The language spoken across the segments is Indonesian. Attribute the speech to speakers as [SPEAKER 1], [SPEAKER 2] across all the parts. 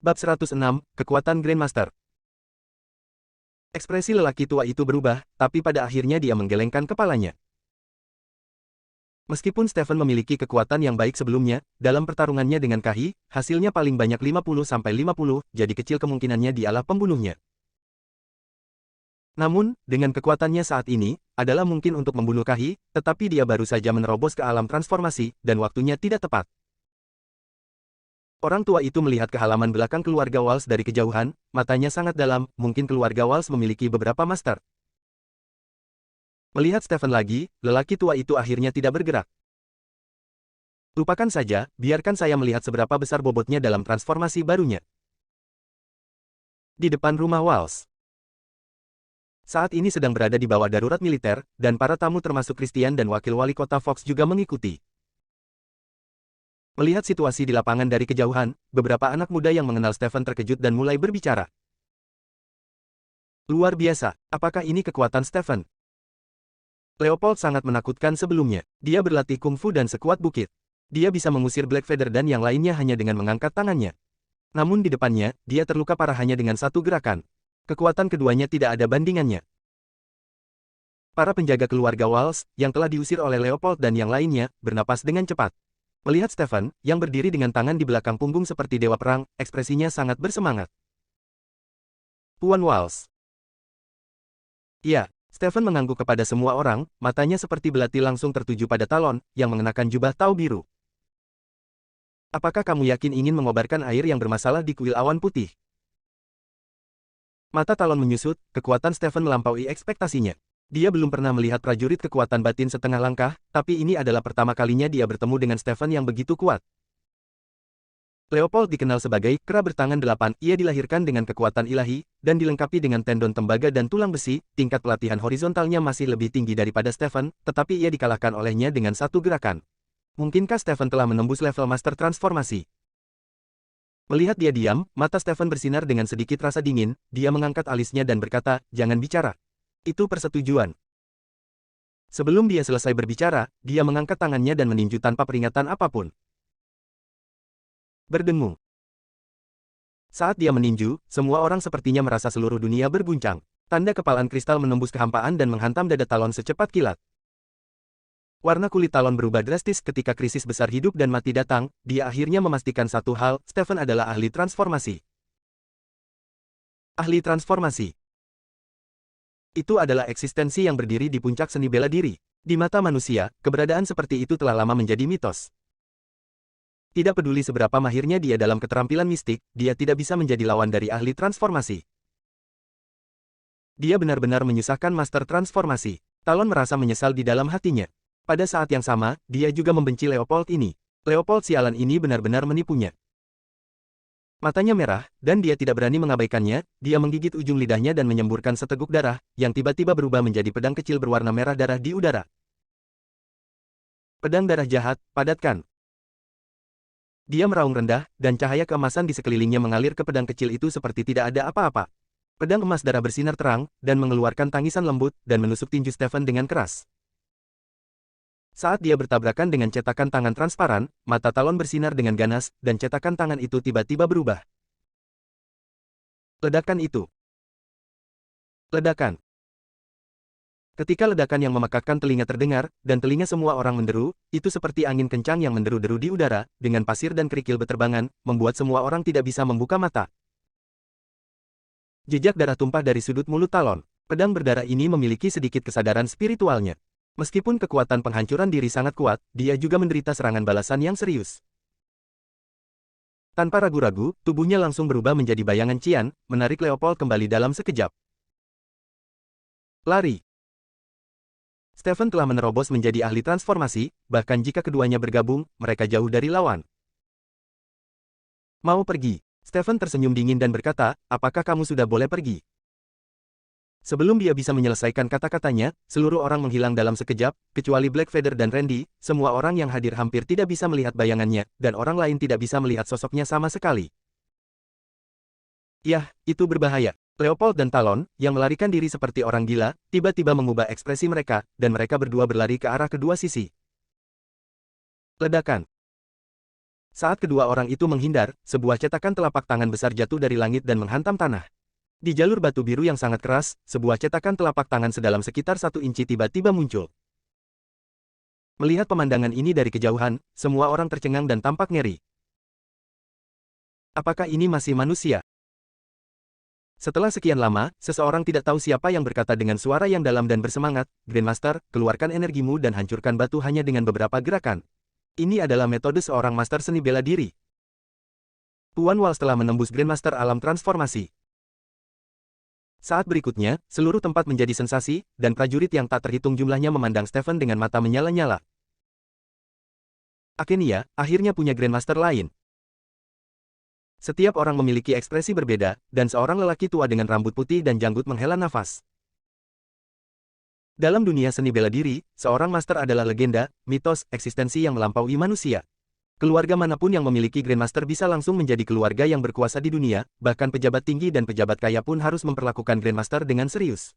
[SPEAKER 1] Bab 106, Kekuatan Grandmaster. Ekspresi lelaki tua itu berubah, tapi pada akhirnya dia menggelengkan kepalanya. Meskipun Stephen memiliki kekuatan yang baik sebelumnya, dalam pertarungannya dengan Kahi, hasilnya paling banyak 50-50, jadi kecil kemungkinannya dialah pembunuhnya. Namun, dengan kekuatannya saat ini, adalah mungkin untuk membunuh Kahi, tetapi dia baru saja menerobos ke alam transformasi, dan waktunya tidak tepat. Orang tua itu melihat ke halaman belakang keluarga Walsh dari kejauhan, matanya sangat dalam, mungkin keluarga Walsh memiliki beberapa master. Melihat Stephen lagi, lelaki tua itu akhirnya tidak bergerak. Lupakan saja, biarkan saya melihat seberapa besar bobotnya dalam transformasi barunya. Di depan rumah Walsh. Saat ini sedang berada di bawah darurat militer, dan para tamu termasuk Christian dan wakil wali kota Fox juga mengikuti. Melihat situasi di lapangan dari kejauhan, beberapa anak muda yang mengenal Stephen terkejut dan mulai berbicara. Luar biasa, apakah ini kekuatan Stephen? Leopold sangat menakutkan sebelumnya. Dia berlatih kungfu dan sekuat bukit. Dia bisa mengusir Blackfeather dan yang lainnya hanya dengan mengangkat tangannya. Namun di depannya, dia terluka parah hanya dengan satu gerakan. Kekuatan keduanya tidak ada bandingannya. Para penjaga keluarga Walsh, yang telah diusir oleh Leopold dan yang lainnya, bernapas dengan cepat. Melihat Stephen, yang berdiri dengan tangan di belakang punggung seperti dewa perang, ekspresinya sangat bersemangat. Tuan Walsh. Ya, Stephen mengangguk kepada semua orang, matanya seperti belati langsung tertuju pada Talon, yang mengenakan jubah tau biru. Apakah kamu yakin ingin mengobarkan air yang bermasalah di kuil awan putih? Mata Talon menyusut, kekuatan Stephen melampaui ekspektasinya. Dia belum pernah melihat prajurit kekuatan batin setengah langkah, tapi ini adalah pertama kalinya dia bertemu dengan Stephen yang begitu kuat. Leopold dikenal sebagai kera bertangan 8, ia dilahirkan dengan kekuatan ilahi, dan dilengkapi dengan tendon tembaga dan tulang besi, tingkat pelatihan horizontalnya masih lebih tinggi daripada Stephen, tetapi ia dikalahkan olehnya dengan satu gerakan. Mungkinkah Stephen telah menembus level master transformasi? Melihat dia diam, mata Stephen bersinar dengan sedikit rasa dingin, dia mengangkat alisnya dan berkata, jangan bicara. Itu persetujuan. Sebelum dia selesai berbicara, dia mengangkat tangannya dan meninju tanpa peringatan apapun. Berdengung. Saat dia meninju, semua orang sepertinya merasa seluruh dunia berguncang. Tanda kepalan kristal menembus kehampaan dan menghantam dada Talon secepat kilat. Warna kulit Talon berubah drastis ketika krisis besar hidup dan mati datang, dia akhirnya memastikan satu hal, Stephen adalah ahli transformasi. Ahli transformasi. Itu adalah eksistensi yang berdiri di puncak seni bela diri. Di mata manusia, keberadaan seperti itu telah lama menjadi mitos. Tidak peduli seberapa mahirnya dia dalam keterampilan mistik, dia tidak bisa menjadi lawan dari ahli transformasi. Dia benar-benar menyusahkan master transformasi. Talon merasa menyesal di dalam hatinya. Pada saat yang sama, dia juga membenci Leopold ini. Leopold sialan ini benar-benar menipunya. Matanya merah, dan dia tidak berani mengabaikannya, dia menggigit ujung lidahnya dan menyemburkan seteguk darah, yang tiba-tiba berubah menjadi pedang kecil berwarna merah darah di udara. Pedang darah jahat, padatkan. Dia meraung rendah, dan cahaya keemasan di sekelilingnya mengalir ke pedang kecil itu seperti tidak ada apa-apa. Pedang emas darah bersinar terang, dan mengeluarkan tangisan lembut, dan menusuk tinju Stephen dengan keras. Saat dia bertabrakan dengan cetakan tangan transparan, mata Talon bersinar dengan ganas, dan cetakan tangan itu tiba-tiba berubah. Ledakan itu. Ledakan. Ketika ledakan yang memekakkan telinga terdengar, dan telinga semua orang menderu, itu seperti angin kencang yang menderu-deru di udara, dengan pasir dan kerikil beterbangan, membuat semua orang tidak bisa membuka mata. Jejak darah tumpah dari sudut mulut Talon. Pedang berdarah ini memiliki sedikit kesadaran spiritualnya. Meskipun kekuatan penghancuran diri sangat kuat, dia juga menderita serangan balasan yang serius. Tanpa ragu-ragu, tubuhnya langsung berubah menjadi bayangan Qian, menarik Leopold kembali dalam sekejap. Lari. Stephen telah menerobos menjadi ahli transformasi, bahkan jika keduanya bergabung, mereka jauh dari lawan. Mau pergi? Stephen tersenyum dingin dan berkata, apakah kamu sudah boleh pergi? Sebelum dia bisa menyelesaikan kata-katanya, seluruh orang menghilang dalam sekejap, kecuali Blackfeather dan Randy, semua orang yang hadir hampir tidak bisa melihat bayangannya, dan orang lain tidak bisa melihat sosoknya sama sekali. Yah, itu berbahaya. Leopold dan Talon, yang melarikan diri seperti orang gila, tiba-tiba mengubah ekspresi mereka, dan mereka berdua berlari ke arah kedua sisi. Ledakan. Saat kedua orang itu menghindar, sebuah cetakan telapak tangan besar jatuh dari langit dan menghantam tanah. Di jalur batu biru yang sangat keras, sebuah cetakan telapak tangan sedalam sekitar 1 inci tiba-tiba muncul. Melihat pemandangan ini dari kejauhan, semua orang tercengang dan tampak ngeri. Apakah ini masih manusia? Setelah sekian lama, seseorang tidak tahu siapa yang berkata dengan suara yang dalam dan bersemangat, "Grandmaster, keluarkan energimu dan hancurkan batu hanya dengan beberapa gerakan." Ini adalah metode seorang master seni bela diri. Tuan Walsh telah menembus Grandmaster alam transformasi. Saat berikutnya, seluruh tempat menjadi sensasi, dan prajurit yang tak terhitung jumlahnya memandang Stephen dengan mata menyala-nyala. Akhirnya, akhirnya punya Grandmaster lain. Setiap orang memiliki ekspresi berbeda, dan seorang lelaki tua dengan rambut putih dan janggut menghela nafas. Dalam dunia seni bela diri, seorang master adalah legenda, mitos, eksistensi yang melampaui manusia. Keluarga manapun yang memiliki Grandmaster bisa langsung menjadi keluarga yang berkuasa di dunia, bahkan pejabat tinggi dan pejabat kaya pun harus memperlakukan Grandmaster dengan serius.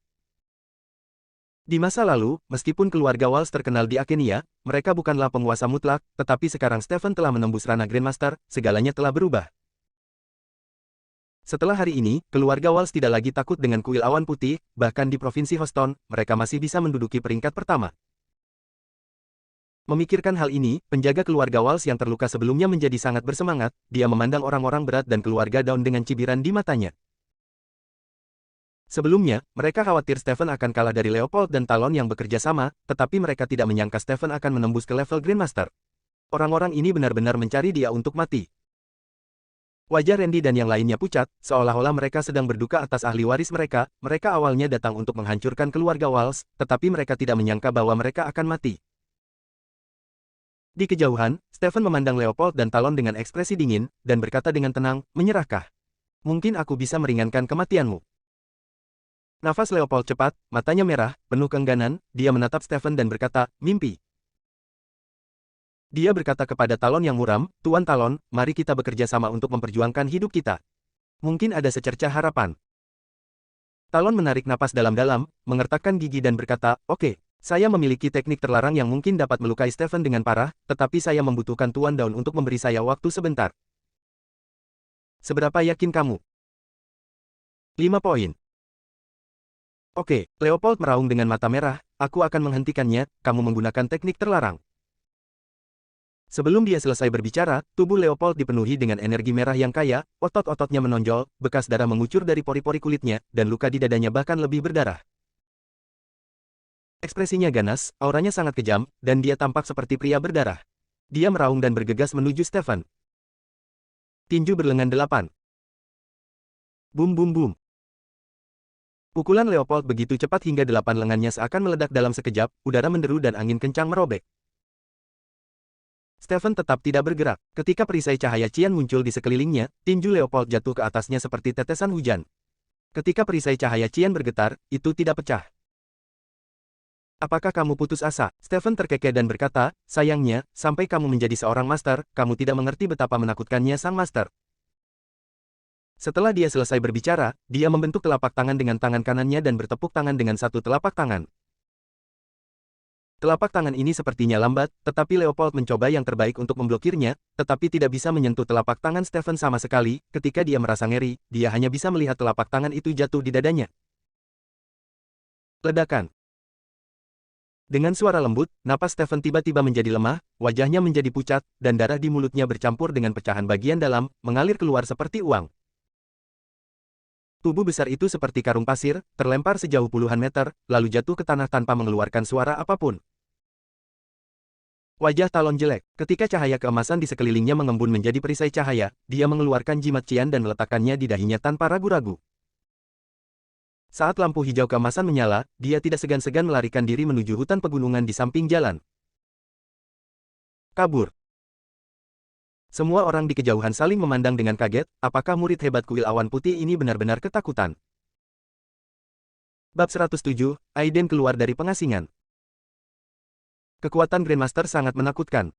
[SPEAKER 1] Di masa lalu, meskipun keluarga Walsh terkenal di Athenia, mereka bukanlah penguasa mutlak, tetapi sekarang Stephen telah menembus ranah Grandmaster, segalanya telah berubah. Setelah hari ini, keluarga Walsh tidak lagi takut dengan kuil awan putih, bahkan di Provinsi Houston, mereka masih bisa menduduki peringkat pertama. Memikirkan hal ini, penjaga keluarga Walsh yang terluka sebelumnya menjadi sangat bersemangat, dia memandang orang-orang berat dan keluarga Dawn dengan cibiran di matanya. Sebelumnya, mereka khawatir Stephen akan kalah dari Leopold dan Talon yang bekerja sama, tetapi mereka tidak menyangka Stephen akan menembus ke level Grandmaster. Orang-orang ini benar-benar mencari dia untuk mati. Wajah Randy dan yang lainnya pucat, seolah-olah mereka sedang berduka atas ahli waris mereka. Mereka awalnya datang untuk menghancurkan keluarga Walsh, tetapi mereka tidak menyangka bahwa mereka akan mati. Di kejauhan, Stephen memandang Leopold dan Talon dengan ekspresi dingin, dan berkata dengan tenang, "Menyerahkah? Mungkin aku bisa meringankan kematianmu." Nafas Leopold cepat, matanya merah, penuh keengganan, dia menatap Stephen dan berkata, "Mimpi." Dia berkata kepada Talon yang muram, "Tuan Talon, mari kita bekerja sama untuk memperjuangkan hidup kita. Mungkin ada secercah harapan." Talon menarik napas dalam-dalam, mengertakkan gigi dan berkata, "Oke, saya memiliki teknik terlarang yang mungkin dapat melukai Stephen dengan parah, tetapi saya membutuhkan Tuan Dawn untuk memberi saya waktu sebentar." "Seberapa yakin kamu?" "5 poin." "Oke," Leopold meraung dengan mata merah, "aku akan menghentikannya, kamu menggunakan teknik terlarang." Sebelum dia selesai berbicara, tubuh Leopold dipenuhi dengan energi merah yang kaya, otot-ototnya menonjol, bekas darah mengucur dari pori-pori kulitnya, dan luka di dadanya bahkan lebih berdarah. Ekspresinya ganas, auranya sangat kejam, dan dia tampak seperti pria berdarah. Dia meraung dan bergegas menuju Stephen. Tinju berlengan 8. Bum bum bum. Pukulan Leopold begitu cepat hingga 8 lengannya seakan meledak dalam sekejap, udara menderu dan angin kencang merobek. Stephen tetap tidak bergerak. Ketika perisai cahaya cian muncul di sekelilingnya, tinju Leopold jatuh ke atasnya seperti tetesan hujan. Ketika perisai cahaya cian bergetar, itu tidak pecah. "Apakah kamu putus asa?" Stephen terkekeh dan berkata, "Sayangnya, sampai kamu menjadi seorang master, kamu tidak mengerti betapa menakutkannya sang master." Setelah dia selesai berbicara, dia membentuk telapak tangan dengan tangan kanannya dan bertepuk tangan dengan satu telapak tangan. Telapak tangan ini sepertinya lambat, tetapi Leopold mencoba yang terbaik untuk memblokirnya, tetapi tidak bisa menyentuh telapak tangan Stephen sama sekali. Ketika dia merasa ngeri, dia hanya bisa melihat telapak tangan itu jatuh di dadanya. Ledakan. Dengan suara lembut, napas Stephen tiba-tiba menjadi lemah, wajahnya menjadi pucat, dan darah di mulutnya bercampur dengan pecahan bagian dalam, mengalir keluar seperti uang. Tubuh besar itu seperti karung pasir, terlempar sejauh puluhan meter, lalu jatuh ke tanah tanpa mengeluarkan suara apapun. Wajah Talon jelek. Ketika cahaya keemasan di sekelilingnya mengembun menjadi perisai cahaya, dia mengeluarkan jimat cian dan meletakkannya di dahinya tanpa ragu-ragu. Saat lampu hijau keemasan menyala, dia tidak segan-segan melarikan diri menuju hutan pegunungan di samping jalan. Kabur. Semua orang di kejauhan saling memandang dengan kaget, apakah murid hebat kuil awan putih ini benar-benar ketakutan. Bab 107, Aiden keluar dari pengasingan. Kekuatan Grandmaster sangat menakutkan.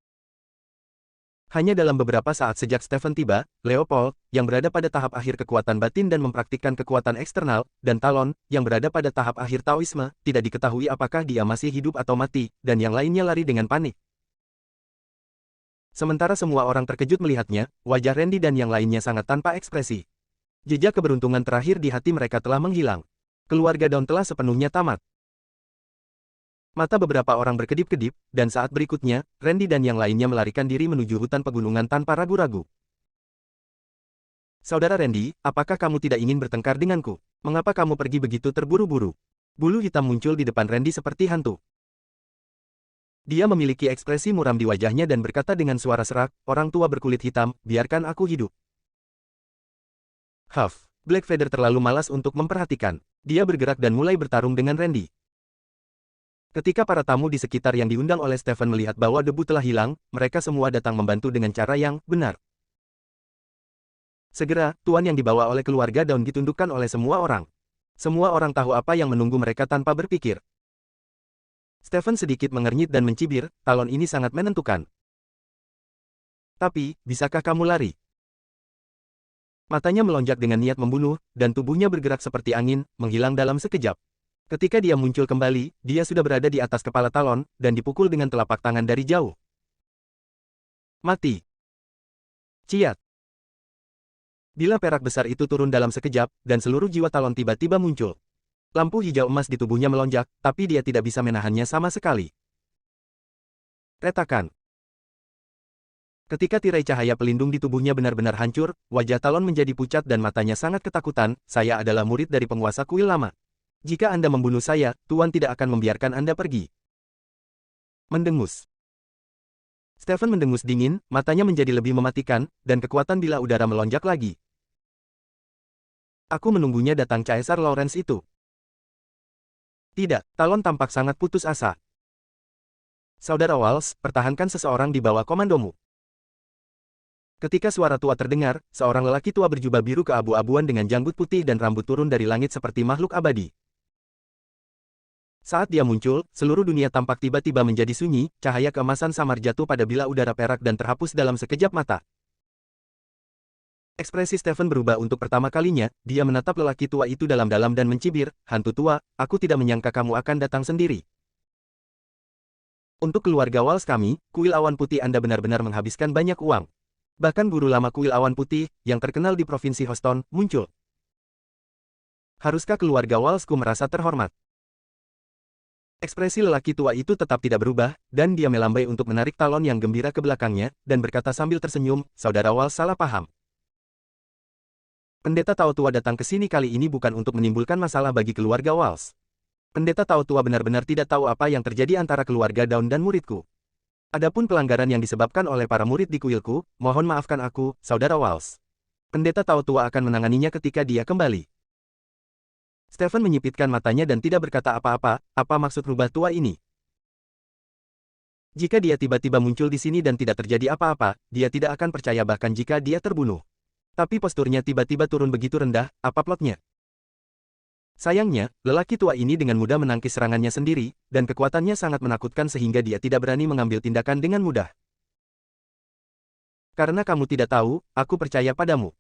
[SPEAKER 1] Hanya dalam beberapa saat sejak Stephen tiba, Leopold, yang berada pada tahap akhir kekuatan batin dan mempraktikkan kekuatan eksternal, dan Talon, yang berada pada tahap akhir Taoisme, tidak diketahui apakah dia masih hidup atau mati, dan yang lainnya lari dengan panik. Sementara semua orang terkejut melihatnya, wajah Randy dan yang lainnya sangat tanpa ekspresi. Jejak keberuntungan terakhir di hati mereka telah menghilang. Keluarga Dawn telah sepenuhnya tamat. Mata beberapa orang berkedip-kedip, dan saat berikutnya, Randy dan yang lainnya melarikan diri menuju hutan pegunungan tanpa ragu-ragu. Saudara Randy, apakah kamu tidak ingin bertengkar denganku? Mengapa kamu pergi begitu terburu-buru? Bulu hitam muncul di depan Randy seperti hantu. Dia memiliki ekspresi muram di wajahnya dan berkata dengan suara serak, orang tua berkulit hitam, biarkan aku hidup. Huff, Blackfeather terlalu malas untuk memperhatikan. Dia bergerak dan mulai bertarung dengan Randy. Ketika para tamu di sekitar yang diundang oleh Stephen melihat bahwa debu telah hilang, mereka semua datang membantu dengan cara yang benar. Segera, tuan yang dibawa oleh keluarga Dawn ditundukkan oleh semua orang. Semua orang tahu apa yang menunggu mereka tanpa berpikir. Stephen sedikit mengernyit dan mencibir, talon ini sangat menentukan. Tapi, bisakah kamu lari? Matanya melonjak dengan niat membunuh, dan tubuhnya bergerak seperti angin, menghilang dalam sekejap. Ketika dia muncul kembali, dia sudah berada di atas kepala Talon, dan dipukul dengan telapak tangan dari jauh. Mati. Ciat. Bila perak besar itu turun dalam sekejap, dan seluruh jiwa Talon tiba-tiba muncul. Lampu hijau emas di tubuhnya melonjak, tapi dia tidak bisa menahannya sama sekali. Retakan. Ketika tirai cahaya pelindung di tubuhnya benar-benar hancur, wajah Talon menjadi pucat dan matanya sangat ketakutan, saya adalah murid dari penguasa kuil lama. Jika Anda membunuh saya, Tuan tidak akan membiarkan Anda pergi. Mendengus. Stephen mendengus dingin, matanya menjadi lebih mematikan, dan kekuatan bila udara melonjak lagi. Aku menunggunya datang Caesar Lawrence itu. Tidak, Talon tampak sangat putus asa. Saudara Walsh, pertahankan seseorang di bawah komandomu. Ketika suara tua terdengar, seorang lelaki tua berjubah biru keabu-abuan dengan janggut putih dan rambut turun dari langit seperti makhluk abadi. Saat dia muncul, seluruh dunia tampak tiba-tiba menjadi sunyi, cahaya keemasan samar jatuh pada bilah udara perak dan terhapus dalam sekejap mata. Ekspresi Stephen berubah untuk pertama kalinya, dia menatap lelaki tua itu dalam-dalam dan mencibir, hantu tua, aku tidak menyangka kamu akan datang sendiri. Untuk keluarga Walsh kami, kuil awan putih Anda benar-benar menghabiskan banyak uang. Bahkan guru lama kuil awan putih, yang terkenal di Provinsi Houston, muncul. Haruskah keluarga Walshku merasa terhormat? Ekspresi lelaki tua itu tetap tidak berubah, dan dia melambai untuk menarik Talon yang gembira ke belakangnya, dan berkata sambil tersenyum, saudara Walsh salah paham. Pendeta Tao Tua datang ke sini kali ini bukan untuk menimbulkan masalah bagi keluarga Walsh. Pendeta Tao Tua benar-benar tidak tahu apa yang terjadi antara keluarga Dawn dan muridku. Adapun pelanggaran yang disebabkan oleh para murid di kuilku, mohon maafkan aku, saudara Walsh. Pendeta Tao Tua akan menanganinya ketika dia kembali. Stephen menyipitkan matanya dan tidak berkata apa-apa, apa maksud rubah tua ini? Jika dia tiba-tiba muncul di sini dan tidak terjadi apa-apa, dia tidak akan percaya bahkan jika dia terbunuh. Tapi posturnya tiba-tiba turun begitu rendah, apa plotnya? Sayangnya, lelaki tua ini dengan mudah menangkis serangannya sendiri, dan kekuatannya sangat menakutkan sehingga dia tidak berani mengambil tindakan dengan mudah. Karena kamu tidak tahu, aku percaya padamu.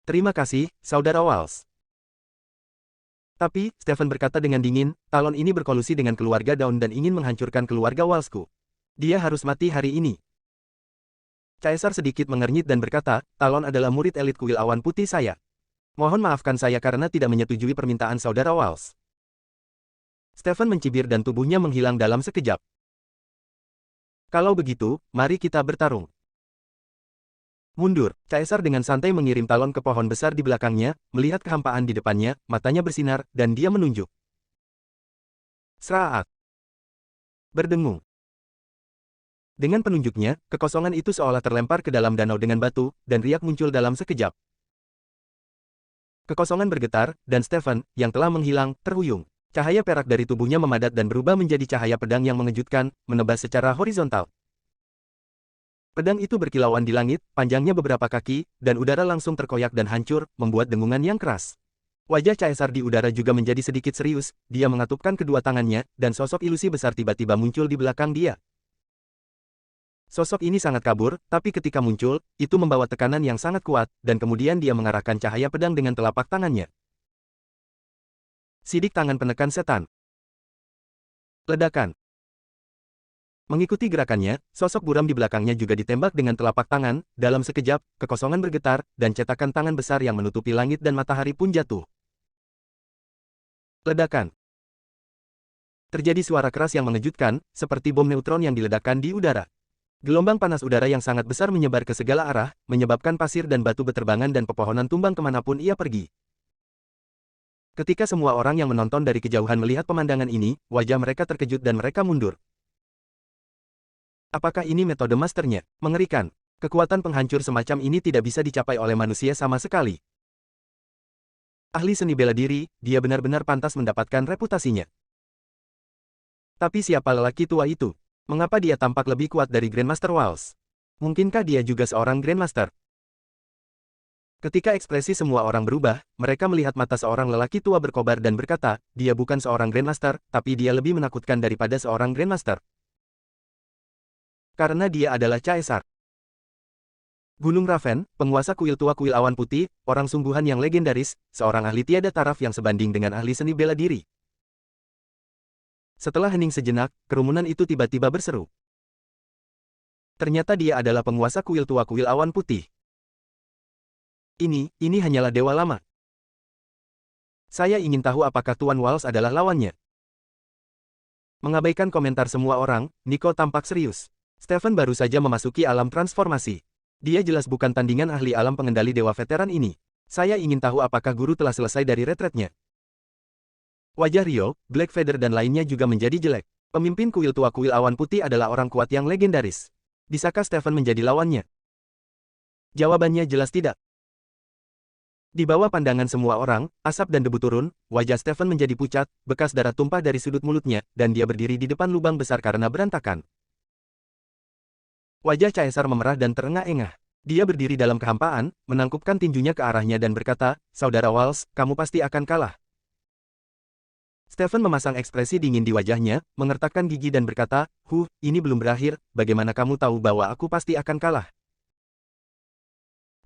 [SPEAKER 1] Terima kasih, saudara Walsh. Tapi, Stephen berkata dengan dingin, Talon ini berkolusi dengan keluarga Dawn dan ingin menghancurkan keluarga Walshku. Dia harus mati hari ini. Caesar sedikit mengernyit dan berkata, Talon adalah murid elit kuil awan putih saya. Mohon maafkan saya karena tidak menyetujui permintaan saudara Walsh. Stephen mencibir dan tubuhnya menghilang dalam sekejap. Kalau begitu, mari kita bertarung. Mundur, Caesar dengan santai mengirim Talon ke pohon besar di belakangnya, melihat kehampaan di depannya, matanya bersinar, dan dia menunjuk. Sraat. Berdengung. Dengan penunjuknya, kekosongan itu seolah terlempar ke dalam danau dengan batu, dan riak muncul dalam sekejap. Kekosongan bergetar, dan Stephen, yang telah menghilang, terhuyung. Cahaya perak dari tubuhnya memadat dan berubah menjadi cahaya pedang yang mengejutkan, menebas secara horizontal. Pedang itu berkilauan di langit, panjangnya beberapa kaki, dan udara langsung terkoyak dan hancur, membuat dengungan yang keras. Wajah Caesar di udara juga menjadi sedikit serius, dia mengatupkan kedua tangannya, dan sosok ilusi besar tiba-tiba muncul di belakang dia. Sosok ini sangat kabur, tapi ketika muncul, itu membawa tekanan yang sangat kuat, dan kemudian dia mengarahkan cahaya pedang dengan telapak tangannya. Sidik tangan penekan setan. Ledakan. Mengikuti gerakannya, sosok buram di belakangnya juga ditembak dengan telapak tangan. Dalam sekejap, kekosongan bergetar, dan cetakan tangan besar yang menutupi langit dan matahari pun jatuh. Ledakan. Terjadi suara keras yang mengejutkan, seperti bom neutron yang diledakkan di udara. Gelombang panas udara yang sangat besar menyebar ke segala arah, menyebabkan pasir dan batu beterbangan dan pepohonan tumbang kemanapun ia pergi. Ketika semua orang yang menonton dari kejauhan melihat pemandangan ini, wajah mereka terkejut dan mereka mundur. Apakah ini metode masternya? Mengerikan. Kekuatan penghancur semacam ini tidak bisa dicapai oleh manusia sama sekali. Ahli seni bela diri, dia benar-benar pantas mendapatkan reputasinya. Tapi siapa lelaki tua itu? Mengapa dia tampak lebih kuat dari Grandmaster Waltz? Mungkinkah dia juga seorang Grandmaster? Ketika ekspresi semua orang berubah, mereka melihat mata seorang lelaki tua berkobar dan berkata, dia bukan seorang Grandmaster, tapi dia lebih menakutkan daripada seorang Grandmaster. Karena dia adalah Caesar. Gunung Raven, penguasa kuil tua kuil awan putih, orang sungguhan yang legendaris, seorang ahli tiada taraf yang sebanding dengan ahli seni bela diri. Setelah hening sejenak, kerumunan itu tiba-tiba berseru. Ternyata dia adalah penguasa kuil tua kuil awan putih. Ini hanyalah dewa lama. Saya ingin tahu apakah Tuan Waltz adalah lawannya. Mengabaikan komentar semua orang, Nico tampak serius. Stephen baru saja memasuki alam transformasi. Dia jelas bukan tandingan ahli alam pengendali dewa veteran ini. Saya ingin tahu apakah guru telah selesai dari retretnya. Wajah Rio, Blackfeather dan lainnya juga menjadi jelek. Pemimpin kuil tua kuil awan putih adalah orang kuat yang legendaris. Bisakah Stephen menjadi lawannya? Jawabannya jelas tidak. Di bawah pandangan semua orang, asap dan debu turun, wajah Stephen menjadi pucat, bekas darah tumpah dari sudut mulutnya, dan dia berdiri di depan lubang besar karena berantakan. Wajah Caesar memerah dan terengah-engah. Dia berdiri dalam kehampaan, menangkupkan tinjunya ke arahnya dan berkata, Saudara Waltz, kamu pasti akan kalah. Stephen memasang ekspresi dingin di wajahnya, mengertakkan gigi dan berkata, ini belum berakhir, bagaimana kamu tahu bahwa aku pasti akan kalah?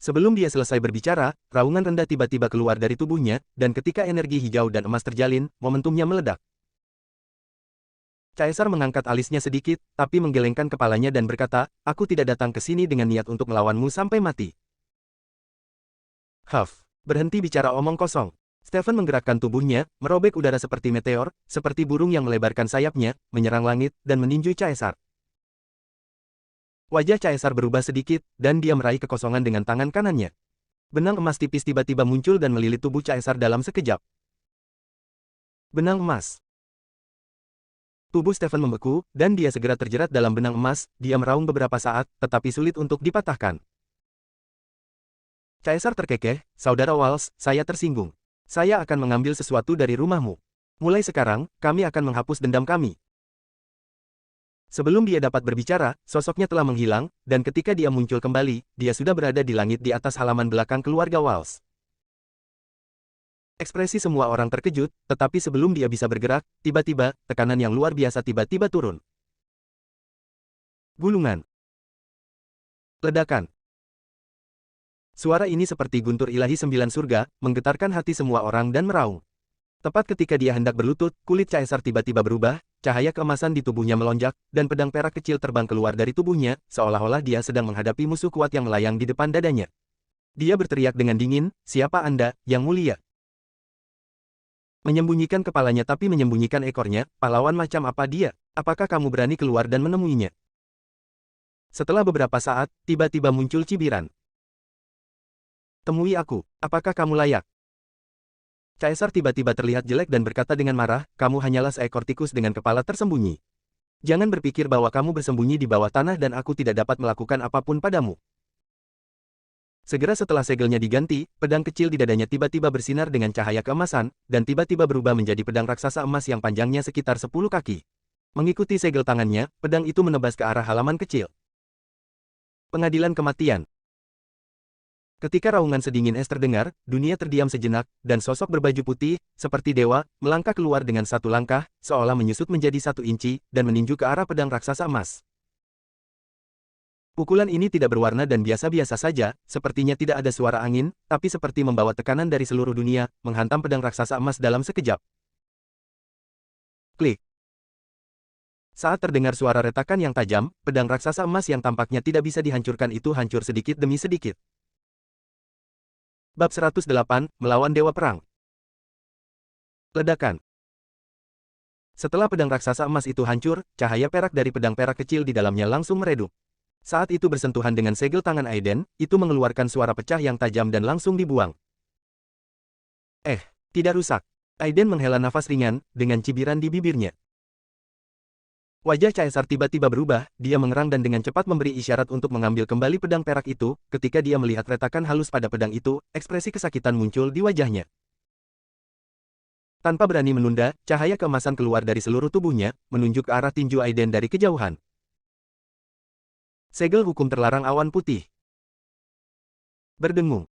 [SPEAKER 1] Sebelum dia selesai berbicara, raungan rendah tiba-tiba keluar dari tubuhnya, dan ketika energi hijau dan emas terjalin, momentumnya meledak. Caesar mengangkat alisnya sedikit, tapi menggelengkan kepalanya dan berkata, aku tidak datang ke sini dengan niat untuk melawanmu sampai mati. Berhenti bicara omong kosong. Stephen menggerakkan tubuhnya, merobek udara seperti meteor, seperti burung yang melebarkan sayapnya, menyerang langit, dan meninju Caesar. Wajah Caesar berubah sedikit, dan dia meraih kekosongan dengan tangan kanannya. Benang emas tipis tiba-tiba muncul dan melilit tubuh Caesar dalam sekejap. Benang emas. Tubuh Stephen membeku, dan dia segera terjerat dalam benang emas. Dia meraung beberapa saat, tetapi sulit untuk dipatahkan. Caesar terkekeh, Saudara Waltz, saya tersinggung. Saya akan mengambil sesuatu dari rumahmu. Mulai sekarang, kami akan menghapus dendam kami. Sebelum dia dapat berbicara, sosoknya telah menghilang, dan ketika dia muncul kembali, dia sudah berada di langit di atas halaman belakang keluarga Waltz. Ekspresi semua orang terkejut, tetapi sebelum dia bisa bergerak, tiba-tiba, tekanan yang luar biasa tiba-tiba turun. Gulungan. Ledakan. Suara ini seperti guntur ilahi 9 surga, menggetarkan hati semua orang dan meraung. Tepat ketika dia hendak berlutut, kulit Caesar tiba-tiba berubah, cahaya keemasan di tubuhnya melonjak, dan pedang perak kecil terbang keluar dari tubuhnya, seolah-olah dia sedang menghadapi musuh kuat yang melayang di depan dadanya. Dia berteriak dengan dingin, siapa Anda, yang mulia? Menyembunyikan kepalanya tapi menyembunyikan ekornya, pahlawan macam apa dia? Apakah kamu berani keluar dan menemuinya? Setelah beberapa saat, tiba-tiba muncul cibiran. Temui aku, apakah kamu layak? Caesar tiba-tiba terlihat jelek dan berkata dengan marah, kamu hanyalah seekor tikus dengan kepala tersembunyi. Jangan berpikir bahwa kamu bersembunyi di bawah tanah dan aku tidak dapat melakukan apapun padamu. Segera setelah segelnya diganti, pedang kecil di dadanya tiba-tiba bersinar dengan cahaya keemasan, dan tiba-tiba berubah menjadi pedang raksasa emas yang panjangnya sekitar 10 kaki. Mengikuti segel tangannya, pedang itu menebas ke arah halaman kecil. Pengadilan kematian. Ketika raungan sedingin es terdengar, dunia terdiam sejenak, dan sosok berbaju putih, seperti dewa, melangkah keluar dengan satu langkah, seolah menyusut menjadi 1 inci, dan meninju ke arah pedang raksasa emas. Pukulan ini tidak berwarna dan biasa-biasa saja, sepertinya tidak ada suara angin, tapi seperti membawa tekanan dari seluruh dunia, menghantam pedang raksasa emas dalam sekejap. Klik. Saat terdengar suara retakan yang tajam, pedang raksasa emas yang tampaknya tidak bisa dihancurkan itu hancur sedikit demi sedikit. Bab 108, Melawan Dewa Perang. Ledakan. Setelah pedang raksasa emas itu hancur, cahaya perak dari pedang perak kecil di dalamnya langsung meredup. Saat itu bersentuhan dengan segel tangan Aiden, itu mengeluarkan suara pecah yang tajam dan langsung dibuang. Tidak rusak. Aiden menghela nafas ringan, dengan cibiran di bibirnya. Wajah Caesar tiba-tiba berubah, dia mengerang dan dengan cepat memberi isyarat untuk mengambil kembali pedang perak itu. Ketika dia melihat retakan halus pada pedang itu, ekspresi kesakitan muncul di wajahnya. Tanpa berani menunda, cahaya keemasan keluar dari seluruh tubuhnya, menunjuk ke arah tinju Aiden dari kejauhan. Segel hukum terlarang awan putih. Berdengung.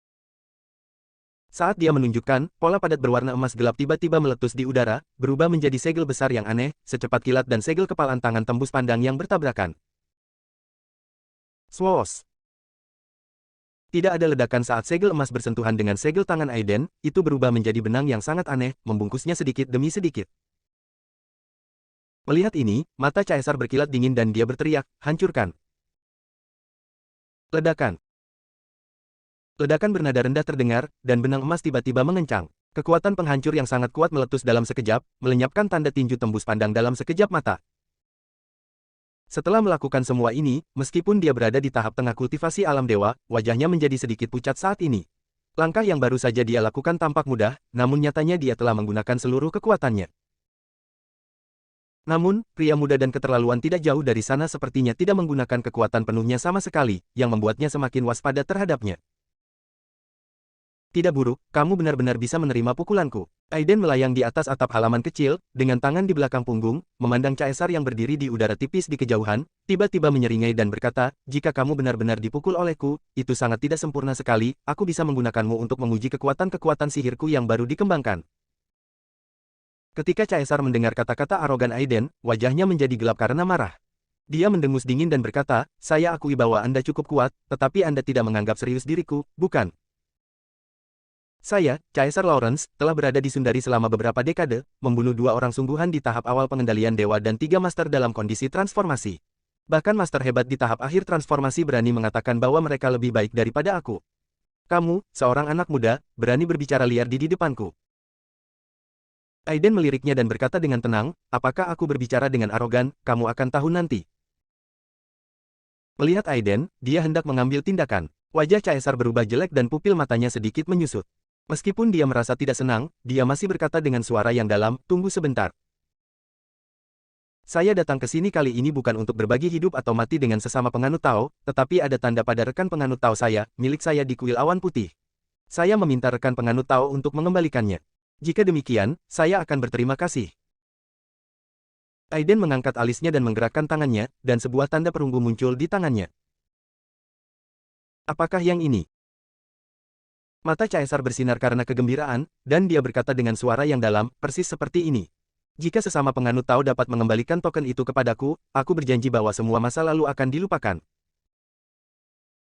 [SPEAKER 1] Saat dia menunjukkan, pola padat berwarna emas gelap tiba-tiba meletus di udara, berubah menjadi segel besar yang aneh, secepat kilat dan segel kepalan tangan tembus pandang yang bertabrakan. Swoosh! Tidak ada ledakan saat segel emas bersentuhan dengan segel tangan Aiden, itu berubah menjadi benang yang sangat aneh, membungkusnya sedikit demi sedikit. Melihat ini, mata Caesar berkilat dingin dan dia berteriak, hancurkan! Ledakan! Ledakan bernada rendah terdengar, dan benang emas tiba-tiba mengencang. Kekuatan penghancur yang sangat kuat meletus dalam sekejap, melenyapkan tanda tinju tembus pandang dalam sekejap mata. Setelah melakukan semua ini, meskipun dia berada di tahap tengah kultivasi alam dewa, wajahnya menjadi sedikit pucat saat ini. Langkah yang baru saja dia lakukan tampak mudah, namun nyatanya dia telah menggunakan seluruh kekuatannya. Namun, pria muda dan keterlaluan tidak jauh dari sana sepertinya tidak menggunakan kekuatan penuhnya sama sekali, yang membuatnya semakin waspada terhadapnya. Tidak buruk, kamu benar-benar bisa menerima pukulanku. Aiden melayang di atas atap halaman kecil, dengan tangan di belakang punggung, memandang Caesar yang berdiri di udara tipis di kejauhan, tiba-tiba menyeringai dan berkata, jika kamu benar-benar dipukul olehku, itu sangat tidak sempurna sekali, aku bisa menggunakanmu untuk menguji kekuatan-kekuatan sihirku yang baru dikembangkan. Ketika Caesar mendengar kata-kata arogan Aiden, wajahnya menjadi gelap karena marah. Dia mendengus dingin dan berkata, saya akui bahwa Anda cukup kuat, tetapi Anda tidak menganggap serius diriku, bukan? Saya, Caesar Lawrence, telah berada di Sundari selama beberapa dekade, membunuh 2 orang sungguhan di tahap awal pengendalian dewa dan 3 master dalam kondisi transformasi. Bahkan master hebat di tahap akhir transformasi berani mengatakan bahwa mereka lebih baik daripada aku. Kamu, seorang anak muda, berani berbicara liar di depanku. Aiden meliriknya dan berkata dengan tenang, apakah aku berbicara dengan arogan, kamu akan tahu nanti. Melihat Aiden, dia hendak mengambil tindakan. Wajah Caesar berubah jelek dan pupil matanya sedikit menyusut. Meskipun dia merasa tidak senang, dia masih berkata dengan suara yang dalam, tunggu sebentar. Saya datang ke sini kali ini bukan untuk berbagi hidup atau mati dengan sesama penganut Tao, tetapi ada tanda pada rekan penganut Tao saya, milik saya di kuil awan putih. Saya meminta rekan penganut Tao untuk mengembalikannya. Jika demikian, saya akan berterima kasih. Aiden mengangkat alisnya dan menggerakkan tangannya, dan sebuah tanda perunggu muncul di tangannya. Apakah yang ini? Mata Caesar bersinar karena kegembiraan, dan dia berkata dengan suara yang dalam, persis seperti ini. Jika sesama penganut Tao dapat mengembalikan token itu kepadaku, aku berjanji bahwa semua masa lalu akan dilupakan.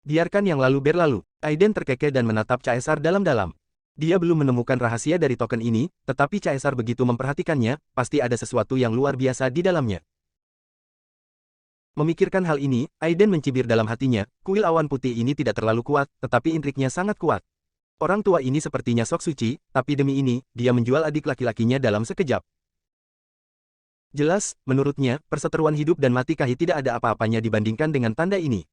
[SPEAKER 1] Biarkan yang lalu berlalu. Aiden terkekeh dan menatap Caesar dalam-dalam. Dia belum menemukan rahasia dari token ini, tetapi Caesar begitu memperhatikannya, pasti ada sesuatu yang luar biasa di dalamnya. Memikirkan hal ini, Aiden mencibir dalam hatinya, kuil awan putih ini tidak terlalu kuat, tetapi intriknya sangat kuat. Orang tua ini sepertinya sok suci, tapi demi ini, dia menjual adik laki-lakinya dalam sekejap. Jelas, menurutnya, perseteruan hidup dan mati Kahi tidak ada apa-apanya dibandingkan dengan tanda ini.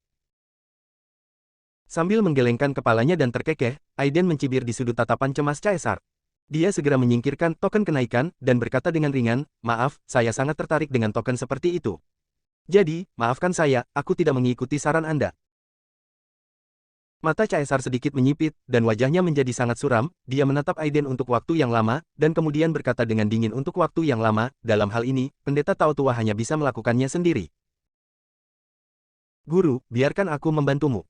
[SPEAKER 1] Sambil menggelengkan kepalanya dan terkekeh, Aiden mencibir di sudut tatapan cemas Caesar. Dia segera menyingkirkan token kenaikan, dan berkata dengan ringan, maaf, saya sangat tertarik dengan token seperti itu. Jadi, maafkan saya, aku tidak mengikuti saran Anda. Mata Caesar sedikit menyipit, dan wajahnya menjadi sangat suram, dia menatap Aiden untuk waktu yang lama, dan kemudian berkata dengan dingin untuk waktu yang lama, dalam hal ini, pendeta Tao tua hanya bisa melakukannya sendiri. Guru, biarkan aku membantumu.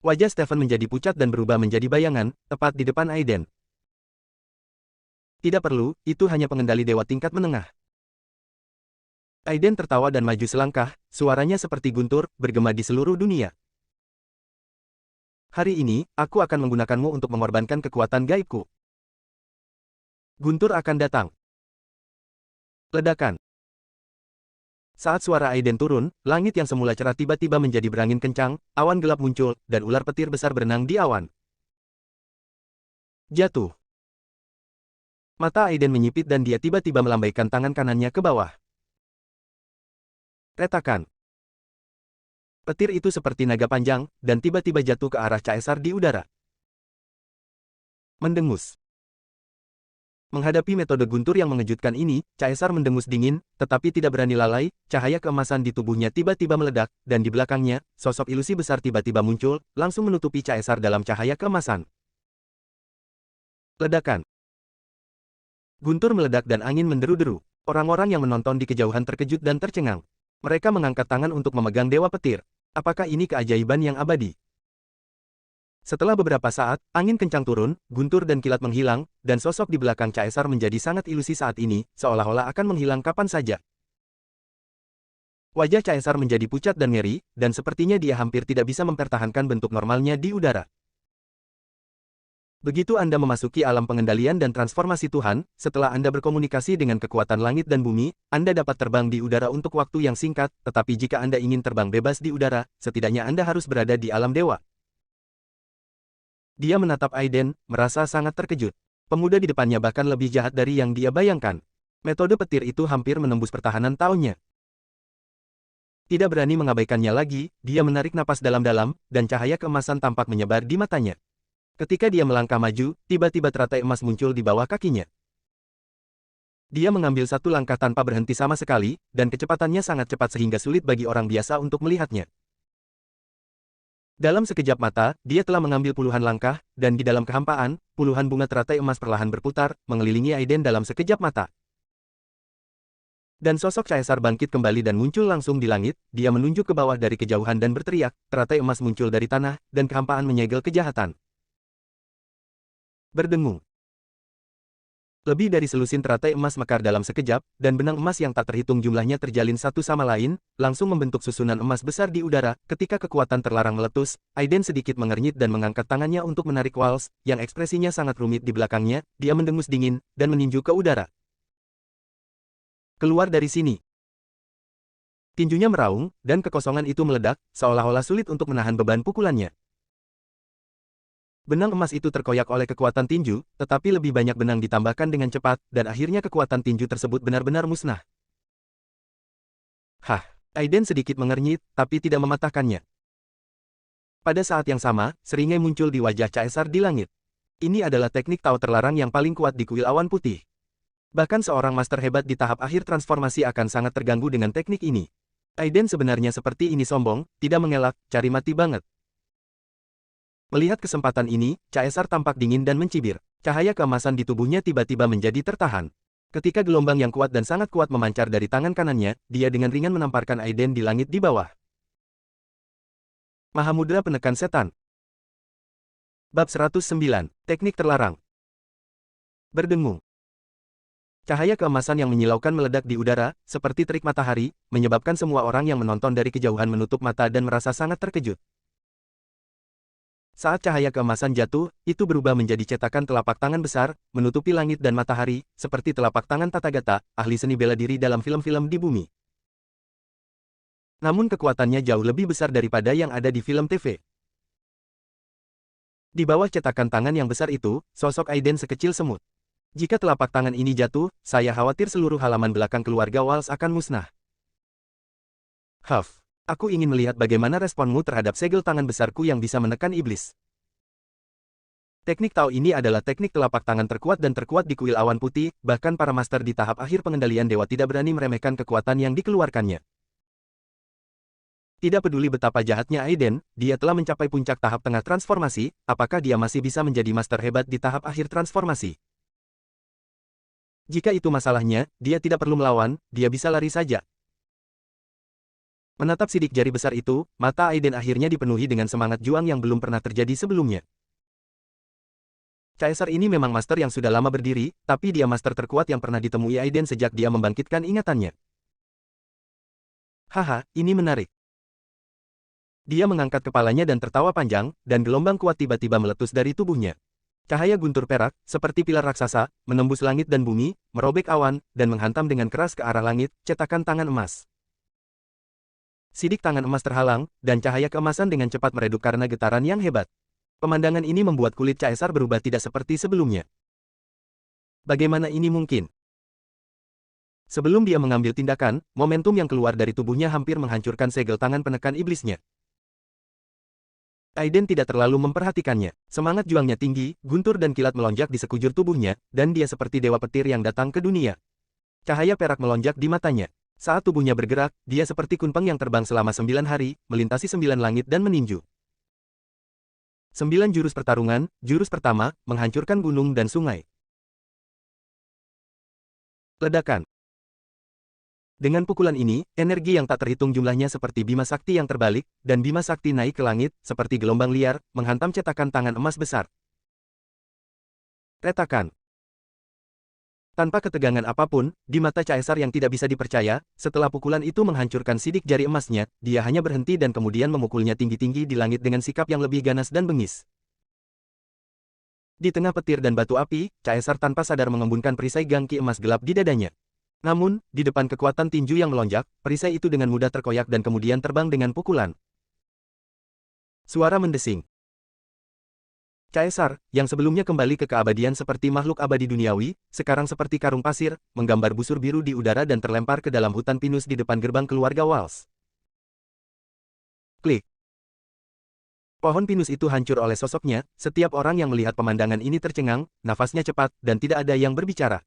[SPEAKER 1] Wajah Stephen menjadi pucat dan berubah menjadi bayangan, tepat di depan Aiden. Tidak perlu, itu hanya pengendali dewa tingkat menengah. Aiden tertawa dan maju selangkah, suaranya seperti guntur, bergema di seluruh dunia. Hari ini, aku akan menggunakanmu untuk mengorbankan kekuatan gaibku. Guntur akan datang. Ledakan. Saat suara Aiden turun, langit yang semula cerah tiba-tiba menjadi berangin kencang, awan gelap muncul, dan ular petir besar berenang di awan. Jatuh. Mata Aiden menyipit dan dia tiba-tiba melambaikan tangan kanannya ke bawah. Retakan. Petir itu seperti naga panjang, dan tiba-tiba jatuh ke arah Caesar di udara. Mendengus. Menghadapi metode guntur yang mengejutkan ini, Caesar mendengus dingin, tetapi tidak berani lalai. Cahaya keemasan di tubuhnya tiba-tiba meledak, dan di belakangnya, sosok ilusi besar tiba-tiba muncul, langsung menutupi Caesar dalam cahaya keemasan. Ledakan. Guntur meledak dan angin menderu-deru. Orang-orang yang menonton di kejauhan terkejut dan tercengang. Mereka mengangkat tangan untuk memegang Dewa Petir. Apakah ini keajaiban yang abadi? Setelah beberapa saat, angin kencang turun, guntur dan kilat menghilang, dan sosok di belakang Caesar menjadi sangat ilusi saat ini, seolah-olah akan menghilang kapan saja. Wajah Caesar menjadi pucat dan ngeri, dan sepertinya dia hampir tidak bisa mempertahankan bentuk normalnya di udara. Begitu Anda memasuki alam pengendalian dan transformasi Tuhan, setelah Anda berkomunikasi dengan kekuatan langit dan bumi, Anda dapat terbang di udara untuk waktu yang singkat, tetapi jika Anda ingin terbang bebas di udara, setidaknya Anda harus berada di alam dewa. Dia menatap Aiden, merasa sangat terkejut. Pemuda di depannya bahkan lebih jahat dari yang dia bayangkan. Metode petir itu hampir menembus pertahanan Tao-nya. Tidak berani mengabaikannya lagi, dia menarik napas dalam-dalam, dan cahaya keemasan tampak menyebar di matanya. Ketika dia melangkah maju, tiba-tiba teratai emas muncul di bawah kakinya. Dia mengambil satu langkah tanpa berhenti sama sekali, dan kecepatannya sangat cepat sehingga sulit bagi orang biasa untuk melihatnya. Dalam sekejap mata, dia telah mengambil puluhan langkah, dan di dalam kehampaan, puluhan bunga teratai emas perlahan berputar, mengelilingi Aiden dalam sekejap mata. Dan sosok Caesar bangkit kembali dan muncul langsung di langit, dia menunjuk ke bawah dari kejauhan dan berteriak, teratai emas muncul dari tanah, dan kehampaan menyegel kejahatan. Berdengung. Lebih dari selusin teratai emas mekar dalam sekejap, dan benang emas yang tak terhitung jumlahnya terjalin satu sama lain, langsung membentuk susunan emas besar di udara. Ketika kekuatan terlarang meletus, Aiden sedikit mengernyit dan mengangkat tangannya untuk menarik Waltz, yang ekspresinya sangat rumit di belakangnya. Dia mendengus dingin, dan meninju ke udara. Keluar dari sini. Tinjunya meraung, dan kekosongan itu meledak, seolah-olah sulit untuk menahan beban pukulannya. Benang emas itu terkoyak oleh kekuatan tinju, tetapi lebih banyak benang ditambahkan dengan cepat, dan akhirnya kekuatan tinju tersebut benar-benar musnah. Hah, Aiden sedikit mengernyit, tapi tidak mematahkannya. Pada saat yang sama, seringai muncul di wajah Caesar di langit. Ini adalah teknik Tao terlarang yang paling kuat di kuil awan putih. Bahkan seorang master hebat di tahap akhir transformasi akan sangat terganggu dengan teknik ini. Aiden sebenarnya seperti ini sombong, tidak mengelak, cari mati banget. Melihat kesempatan ini, Caesar tampak dingin dan mencibir. Cahaya keemasan di tubuhnya tiba-tiba menjadi tertahan. Ketika gelombang yang kuat dan sangat kuat memancar dari tangan kanannya, dia dengan ringan menamparkan Aiden di langit di bawah. Mahamudra Penekan Setan. Bab 109, Teknik Terlarang. Berdengung. Cahaya keemasan yang menyilaukan meledak di udara, seperti terik matahari, menyebabkan semua orang yang menonton dari kejauhan menutup mata dan merasa sangat terkejut. Saat cahaya keemasan jatuh, itu berubah menjadi cetakan telapak tangan besar, menutupi langit dan matahari, seperti telapak tangan Tathagata, ahli seni bela diri dalam film-film di bumi. Namun kekuatannya jauh lebih besar daripada yang ada di film TV. Di bawah cetakan tangan yang besar itu, sosok Aiden sekecil semut. Jika telapak tangan ini jatuh, saya khawatir seluruh halaman belakang keluarga Waltz akan musnah. Huff. Aku ingin melihat bagaimana responmu terhadap segel tangan besarku yang bisa menekan iblis. Teknik Tao ini adalah teknik telapak tangan terkuat dan terkuat di kuil awan putih, bahkan para master di tahap akhir pengendalian dewa tidak berani meremehkan kekuatan yang dikeluarkannya. Tidak peduli betapa jahatnya Aiden, dia telah mencapai puncak tahap tengah transformasi, apakah dia masih bisa menjadi master hebat di tahap akhir transformasi? Jika itu masalahnya, dia tidak perlu melawan, dia bisa lari saja. Menatap sidik jari besar itu, mata Aiden akhirnya dipenuhi dengan semangat juang yang belum pernah terjadi sebelumnya. Caesar ini memang master yang sudah lama berdiri, tapi dia master terkuat yang pernah ditemui Aiden sejak dia membangkitkan ingatannya. Haha, ini menarik. Dia mengangkat kepalanya dan tertawa panjang, dan gelombang kuat tiba-tiba meletus dari tubuhnya. Cahaya guntur perak, seperti pilar raksasa, menembus langit dan bumi, merobek awan, dan menghantam dengan keras ke arah langit, cetakan tangan emas. sidik tangan emas terhalang, dan cahaya keemasan dengan cepat meredup karena getaran yang hebat. Pemandangan ini membuat kulit Caesar berubah tidak seperti sebelumnya. Bagaimana ini mungkin? Sebelum dia mengambil tindakan, momentum yang keluar dari tubuhnya hampir menghancurkan segel tangan penekan iblisnya. Aiden tidak terlalu memperhatikannya. Semangat juangnya tinggi, guntur dan kilat melonjak di sekujur tubuhnya, dan dia seperti dewa petir yang datang ke dunia. Cahaya perak melonjak di matanya. Saat tubuhnya bergerak, dia seperti kunpeng yang terbang selama 9 hari, melintasi 9 langit dan meninju. 9 jurus pertarungan, jurus pertama, menghancurkan gunung dan sungai. Ledakan. Dengan pukulan ini, energi yang tak terhitung jumlahnya seperti bima sakti yang terbalik, dan bima sakti naik ke langit, seperti gelombang liar, menghantam cetakan tangan emas besar. Retakan. Tanpa ketegangan apapun, di mata Caesar yang tidak bisa dipercaya, setelah pukulan itu menghancurkan sidik jari emasnya, dia hanya berhenti dan kemudian memukulnya tinggi-tinggi di langit dengan sikap yang lebih ganas dan bengis. Di tengah petir dan batu api, Caesar tanpa sadar mengembunkan perisai gangki emas gelap di dadanya. Namun, di depan kekuatan tinju yang melonjak, perisai itu dengan mudah terkoyak dan kemudian terbang dengan pukulan. Suara mendesing. Caesar, yang sebelumnya kembali ke keabadian seperti makhluk abadi duniawi, sekarang seperti karung pasir, menggambar busur biru di udara dan terlempar ke dalam hutan pinus di depan gerbang keluarga Walsh. Klik. Pohon pinus itu hancur oleh sosoknya, setiap orang yang melihat pemandangan ini tercengang, nafasnya cepat, dan tidak ada yang berbicara.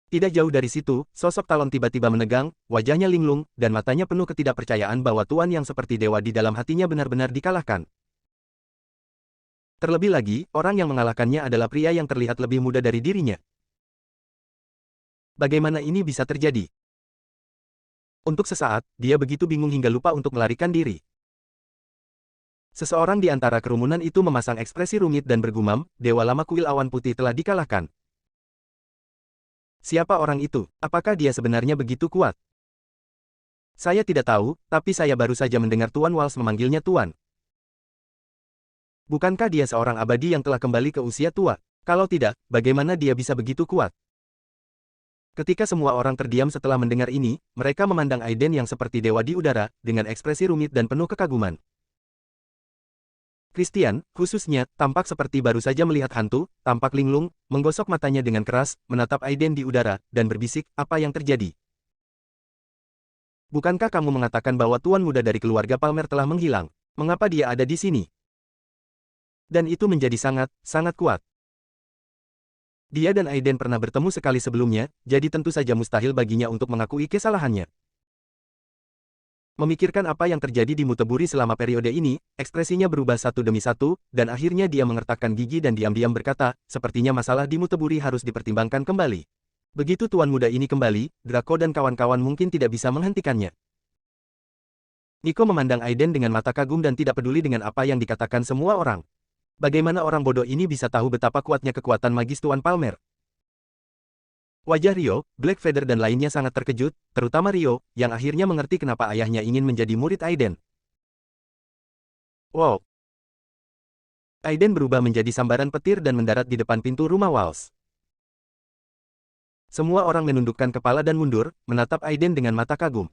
[SPEAKER 1] Tidak jauh dari situ, sosok Talon tiba-tiba menegang, wajahnya linglung, dan matanya penuh ketidakpercayaan bahwa tuan yang seperti dewa di dalam hatinya benar-benar dikalahkan. Terlebih lagi, orang yang mengalahkannya adalah pria yang terlihat lebih muda dari dirinya. Bagaimana ini bisa terjadi? Untuk sesaat, dia begitu bingung hingga lupa untuk melarikan diri. Seseorang di antara kerumunan itu memasang ekspresi rumit dan bergumam, Dewa Lama Kuil Awan Putih telah dikalahkan. Siapa orang itu? Apakah dia sebenarnya begitu kuat? Saya tidak tahu, tapi saya baru saja mendengar Tuan Walsh memanggilnya Tuan. Bukankah dia seorang abadi yang telah kembali ke usia tua? Kalau tidak, bagaimana dia bisa begitu kuat? Ketika semua orang terdiam setelah mendengar ini, mereka memandang Aiden yang seperti dewa di udara, dengan ekspresi rumit dan penuh kekaguman. Christian, khususnya, tampak seperti baru saja melihat hantu, tampak linglung, menggosok matanya dengan keras, menatap Aiden di udara, dan berbisik, apa yang terjadi? Bukankah kamu mengatakan bahwa tuan muda dari keluarga Palmer telah menghilang? Mengapa dia ada di sini? Dan itu menjadi sangat kuat. Dia dan Aiden pernah bertemu sekali sebelumnya, jadi tentu saja mustahil baginya untuk mengakui kesalahannya. Memikirkan apa yang terjadi di Muteburi selama periode ini, ekspresinya berubah satu demi satu, dan akhirnya dia mengertakkan gigi dan diam-diam berkata, sepertinya masalah di Muteburi harus dipertimbangkan kembali. Begitu tuan muda ini kembali, Draco dan kawan-kawan mungkin tidak bisa menghentikannya. Nico memandang Aiden dengan mata kagum dan tidak peduli dengan apa yang dikatakan semua orang. Bagaimana orang bodoh ini bisa tahu betapa kuatnya kekuatan magis Tuan Palmer? Wajah Rio, Blackfeather dan lainnya sangat terkejut, terutama Rio, yang akhirnya mengerti kenapa ayahnya ingin menjadi murid Aiden. Wow! Aiden berubah menjadi sambaran petir dan mendarat di depan pintu rumah Walsh. Semua orang menundukkan kepala dan mundur, menatap Aiden dengan mata kagum.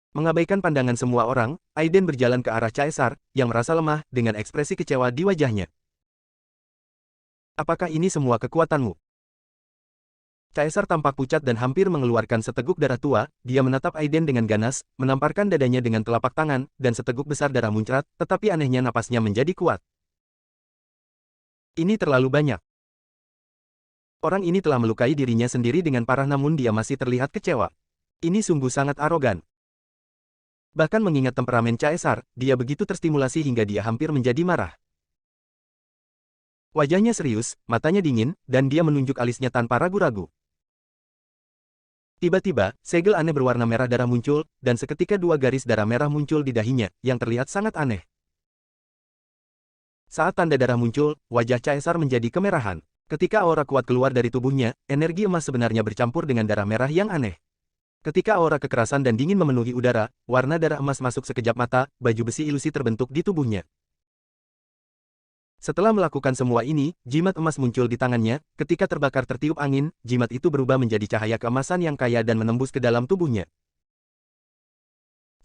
[SPEAKER 1] Mengabaikan pandangan semua orang, Aiden berjalan ke arah Caesar, yang merasa lemah, dengan ekspresi kecewa di wajahnya. Apakah ini semua kekuatanmu? Caesar tampak pucat dan hampir mengeluarkan seteguk darah tua, dia menatap Aiden dengan ganas, menamparkan dadanya dengan telapak tangan, dan seteguk besar darah muncrat, tetapi anehnya napasnya menjadi kuat. Ini terlalu banyak. Orang ini telah melukai dirinya sendiri dengan parah namun dia masih terlihat kecewa. Ini sungguh sangat arogan. Bahkan mengingat temperamen Caesar, dia begitu terstimulasi hingga dia hampir menjadi marah. Wajahnya serius, matanya dingin, dan dia menunjuk alisnya tanpa ragu-ragu. Tiba-tiba, segel aneh berwarna merah darah muncul, dan seketika dua garis darah merah muncul di dahinya, yang terlihat sangat aneh. Saat tanda darah muncul, wajah Caesar menjadi kemerahan. Ketika aura kuat keluar dari tubuhnya, energi emas sebenarnya bercampur dengan darah merah yang aneh. Ketika aura kekerasan dan dingin memenuhi udara, warna darah emas masuk sekejap mata, baju besi ilusi terbentuk di tubuhnya. Setelah melakukan semua ini, jimat emas muncul di tangannya, ketika terbakar tertiup angin, jimat itu berubah menjadi cahaya keemasan yang kaya dan menembus ke dalam tubuhnya.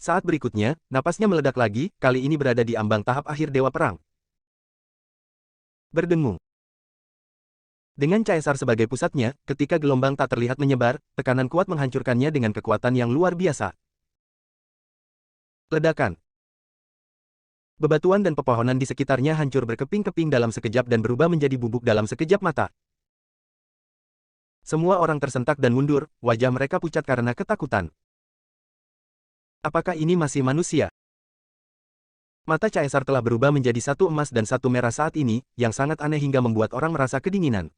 [SPEAKER 1] Saat berikutnya, napasnya meledak lagi, kali ini berada di ambang tahap akhir Dewa Perang. Berdengung. Dengan caesar sebagai pusatnya, ketika gelombang tak terlihat menyebar, tekanan kuat menghancurkannya dengan kekuatan yang luar biasa. Ledakan. Bebatuan dan pepohonan di sekitarnya hancur berkeping-keping dalam sekejap dan berubah menjadi bubuk dalam sekejap mata. Semua orang tersentak dan mundur, wajah mereka pucat karena ketakutan. Apakah ini masih manusia? Mata caesar telah berubah menjadi satu emas dan satu merah saat ini, yang sangat aneh hingga membuat orang merasa kedinginan.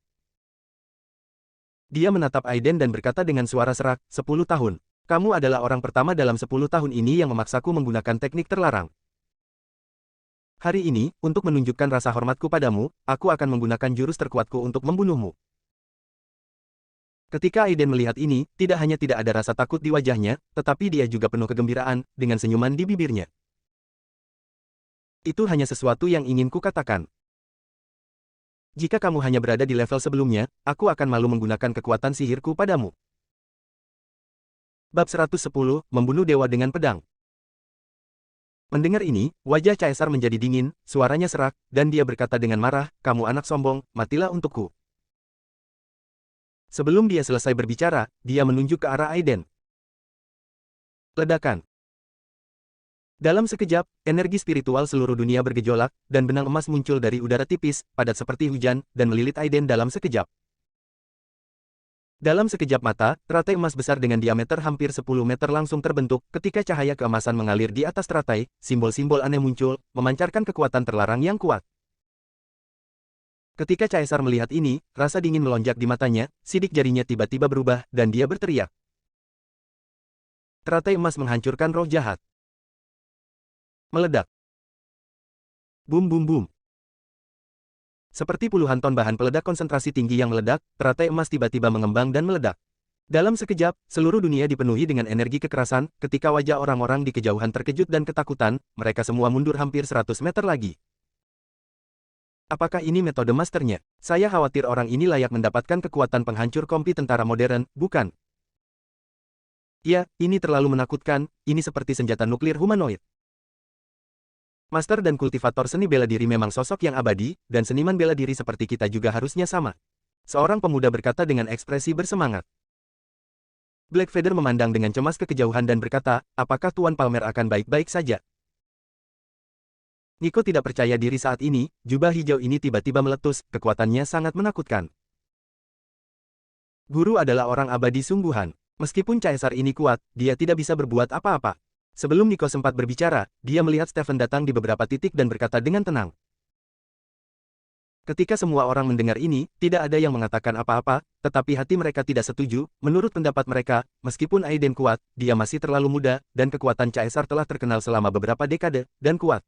[SPEAKER 1] Dia menatap Aiden dan berkata dengan suara serak, 10 tahun. Kamu adalah orang pertama dalam 10 tahun ini yang memaksaku menggunakan teknik terlarang. Hari ini, untuk menunjukkan rasa hormatku padamu, aku akan menggunakan jurus terkuatku untuk membunuhmu. Ketika Aiden melihat ini, tidak hanya tidak ada rasa takut di wajahnya, tetapi dia juga penuh kegembiraan, dengan senyuman di bibirnya. Itu hanya sesuatu yang ingin kukatakan. Jika kamu hanya berada di level sebelumnya, aku akan malu menggunakan kekuatan sihirku padamu. Bab 110, Membunuh Dewa dengan Pedang. Mendengar ini, wajah caesar menjadi dingin, suaranya serak, dan dia berkata dengan marah, kamu anak sombong, matilah untukku. Sebelum dia selesai berbicara, dia menunjuk ke arah Aiden. Ledakan. Dalam sekejap, energi spiritual seluruh dunia bergejolak, dan benang emas muncul dari udara tipis, padat seperti hujan, dan melilit Aiden dalam sekejap. Dalam sekejap mata, teratai emas besar dengan diameter hampir 10 meter langsung terbentuk, ketika cahaya keemasan mengalir di atas teratai, simbol-simbol aneh muncul, memancarkan kekuatan terlarang yang kuat. Ketika caesar melihat ini, rasa dingin melonjak di matanya, sidik jarinya tiba-tiba berubah, dan dia berteriak. Teratai emas menghancurkan roh jahat. Meledak. Bum bum bum. Seperti puluhan ton bahan peledak konsentrasi tinggi yang meledak, teratai emas tiba-tiba mengembang dan meledak. Dalam sekejap, seluruh dunia dipenuhi dengan energi kekerasan, ketika wajah orang-orang di kejauhan terkejut dan ketakutan, mereka semua mundur hampir 100 meter lagi. Apakah ini metode masternya? Saya khawatir orang ini layak mendapatkan kekuatan penghancur kompi tentara modern, bukan? Ya, ini terlalu menakutkan, ini seperti senjata nuklir humanoid. Master dan kultivator seni bela diri memang sosok yang abadi, dan seniman bela diri seperti kita juga harusnya sama. Seorang pemuda berkata dengan ekspresi bersemangat. Blackfeather memandang dengan cemas ke kejauhan dan berkata, apakah Tuan Palmer akan baik-baik saja? Nico tidak percaya diri saat ini, jubah hijau ini tiba-tiba meletus, kekuatannya sangat menakutkan. Guru adalah orang abadi sungguhan. Meskipun caesar ini kuat, dia tidak bisa berbuat apa-apa. Sebelum Nico sempat berbicara, dia melihat Stephen datang di beberapa titik dan berkata dengan tenang. Ketika semua orang mendengar ini, tidak ada yang mengatakan apa-apa, tetapi hati mereka tidak setuju. Menurut pendapat mereka, meskipun Aiden kuat, dia masih terlalu muda, dan kekuatan caesar telah terkenal selama beberapa dekade, dan kuat.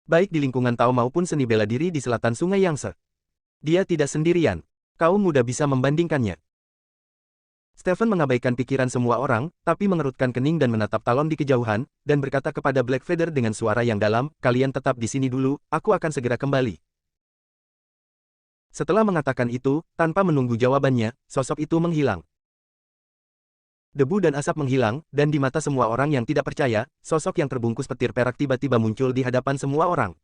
[SPEAKER 1] Baik di lingkungan Tao maupun seni bela diri di selatan Sungai Yangtze. Dia tidak sendirian. Kaum muda bisa membandingkannya. Stephen mengabaikan pikiran semua orang, tapi mengerutkan kening dan menatap Talon di kejauhan, dan berkata kepada Blackfeather dengan suara yang dalam, kalian tetap di sini dulu, aku akan segera kembali. Setelah mengatakan itu, tanpa menunggu jawabannya, sosok itu menghilang. Debu dan asap menghilang, dan di mata semua orang yang tidak percaya, sosok yang terbungkus petir perak tiba-tiba muncul di hadapan semua orang.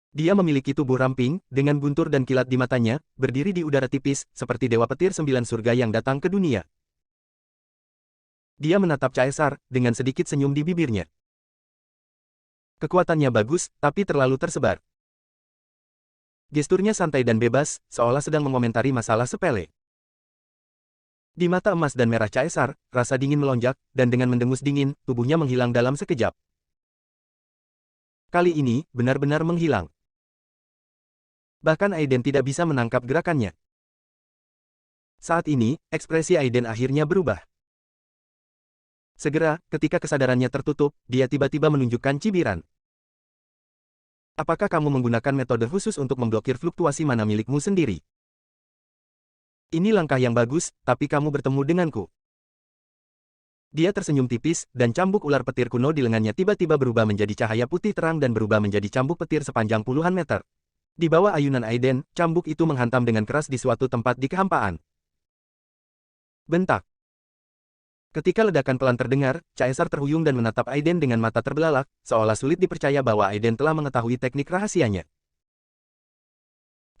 [SPEAKER 1] Dia memiliki tubuh ramping, dengan guntur dan kilat di matanya, berdiri di udara tipis, seperti dewa petir 9 surga yang datang ke dunia. Dia menatap caesar, dengan sedikit senyum di bibirnya. Kekuatannya bagus, tapi terlalu tersebar. Gesturnya santai dan bebas, seolah sedang mengomentari masalah sepele. Di mata emas dan merah caesar, rasa dingin melonjak, dan dengan mendengus dingin, tubuhnya menghilang dalam sekejap. Kali ini, benar-benar menghilang. Bahkan Aiden tidak bisa menangkap gerakannya. Saat ini, ekspresi Aiden akhirnya berubah. Segera, ketika kesadarannya tertutup, dia tiba-tiba menunjukkan cibiran. Apakah kamu menggunakan metode khusus untuk memblokir fluktuasi mana milikmu sendiri? Ini langkah yang bagus, tapi kamu bertemu denganku. Dia tersenyum tipis, dan cambuk ular petir kuno di lengannya tiba-tiba berubah menjadi cahaya putih terang dan berubah menjadi cambuk petir sepanjang puluhan meter. Di bawah ayunan Aiden, cambuk itu menghantam dengan keras di suatu tempat di kehampaan. Bentak. Ketika ledakan pelan terdengar, Caesar terhuyung dan menatap Aiden dengan mata terbelalak, seolah sulit dipercaya bahwa Aiden telah mengetahui teknik rahasianya.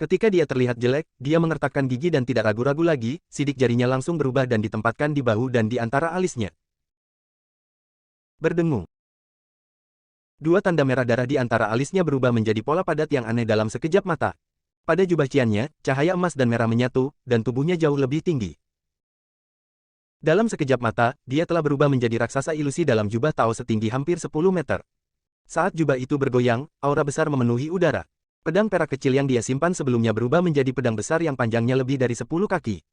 [SPEAKER 1] Ketika dia terlihat jelek, dia mengertakkan gigi dan tidak ragu-ragu lagi, sidik jarinya langsung berubah dan ditempatkan di bahu dan di antara alisnya. Berdengung. Dua tanda merah darah di antara alisnya berubah menjadi pola padat yang aneh dalam sekejap mata. Pada jubah ciannya, cahaya emas dan merah menyatu, dan tubuhnya jauh lebih tinggi. Dalam sekejap mata, dia telah berubah menjadi raksasa ilusi dalam jubah Tao setinggi hampir 10 meter. Saat jubah itu bergoyang, aura besar memenuhi udara. Pedang perak kecil yang dia simpan sebelumnya berubah menjadi pedang besar yang panjangnya lebih dari 10 kaki.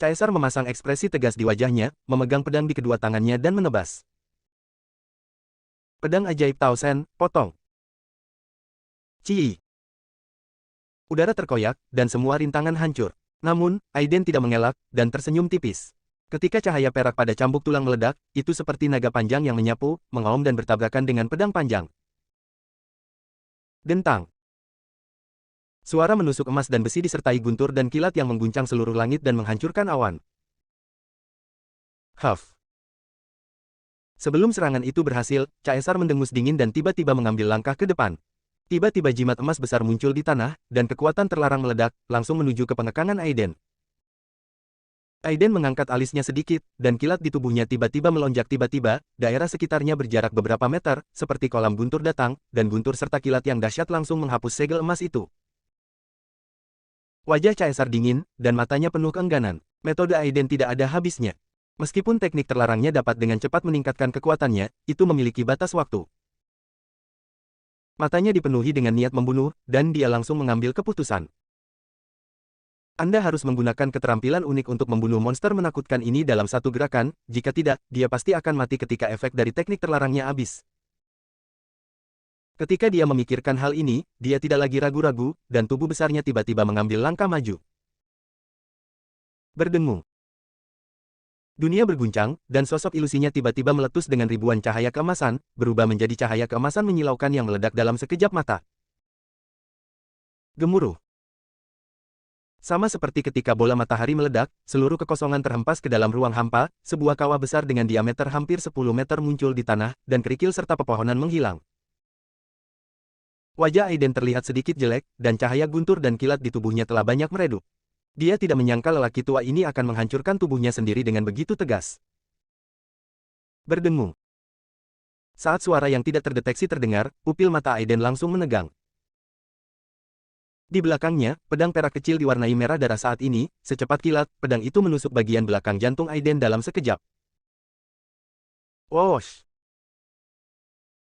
[SPEAKER 1] Caesar memasang ekspresi tegas di wajahnya, memegang pedang di kedua tangannya dan menebas. Pedang ajaib Tao Sen, potong. Cii. Udara terkoyak, dan semua rintangan hancur. Namun, Aiden tidak mengelak, dan tersenyum tipis. Ketika cahaya perak pada cambuk tulang meledak, itu seperti naga panjang yang menyapu, mengaum dan bertabrakan dengan pedang panjang. Dentang. Suara menusuk emas dan besi disertai guntur dan kilat yang mengguncang seluruh langit dan menghancurkan awan. Huff. Sebelum serangan itu berhasil, Caesar mendengus dingin dan tiba-tiba mengambil langkah ke depan. Tiba-tiba jimat emas besar muncul di tanah, dan kekuatan terlarang meledak, langsung menuju ke pengekangan Aiden. Aiden mengangkat alisnya sedikit, dan kilat di tubuhnya tiba-tiba melonjak tiba-tiba, daerah sekitarnya berjarak beberapa meter, seperti kolam guntur datang, dan guntur serta kilat yang dahsyat langsung menghapus segel emas itu. Wajah Caesar dingin, dan matanya penuh keengganan. Metode Aiden tidak ada habisnya. Meskipun teknik terlarangnya dapat dengan cepat meningkatkan kekuatannya, itu memiliki batas waktu. Matanya dipenuhi dengan niat membunuh, dan dia langsung mengambil keputusan. Anda harus menggunakan keterampilan unik untuk membunuh monster menakutkan ini dalam satu gerakan, jika tidak, dia pasti akan mati ketika efek dari teknik terlarangnya habis. Ketika dia memikirkan hal ini, dia tidak lagi ragu-ragu, dan tubuh besarnya tiba-tiba mengambil langkah maju. Berdengung. Dunia berguncang, dan sosok ilusinya tiba-tiba meletus dengan ribuan cahaya keemasan, berubah menjadi cahaya keemasan menyilaukan yang meledak dalam sekejap mata. Gemuruh. Sama seperti ketika bola matahari meledak, seluruh kekosongan terhempas ke dalam ruang hampa, sebuah kawah besar dengan diameter hampir 10 meter muncul di tanah, dan kerikil serta pepohonan menghilang. Wajah Aiden terlihat sedikit jelek, dan cahaya guntur dan kilat di tubuhnya telah banyak meredup. Dia tidak menyangka lelaki tua ini akan menghancurkan tubuhnya sendiri dengan begitu tegas. Berdengung. Saat suara yang tidak terdeteksi terdengar, pupil mata Aiden langsung menegang. Di belakangnya, pedang perak kecil diwarnai merah darah saat ini, secepat kilat, pedang itu menusuk bagian belakang jantung Aiden dalam sekejap. Whoosh!